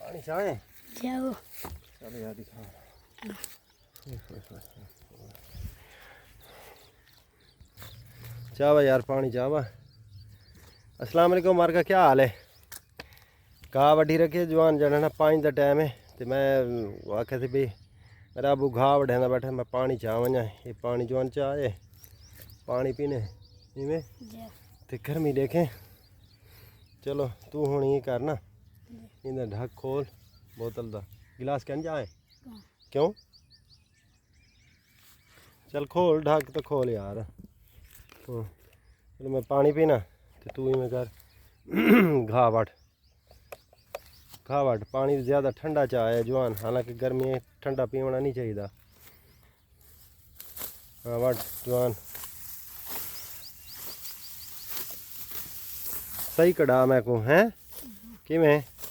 पानी चाहे जाओ चलो यार दिखा चावा यार पानी चावा। अस्सलाम वालेकुम मार का क्या हाल है। घाह वड्डी रखे जवान जाना ना 5 का टाइम है तो मैं आख्या थी भी मेरा अबू घाह वड्या बैठा मैं पानी चाह वजा ये पानी जवान चाहे पानी पीने इवें तो गर्मी देखें। चलो तू हूँ ये करना इन्हें ढक खोल बोतल का गिलास कहन जाए क्यों चल खोल ढक तो खोल यार। चलो मैं पानी पीना तो तू इवें कर घाह वट पानी ज़्यादा ठंडा चाह है जवान हालांकि गर्मी ठंडा पीवना नहीं चाहिए। हाँ वट जवान सही कड़ा मैं को हैं किमें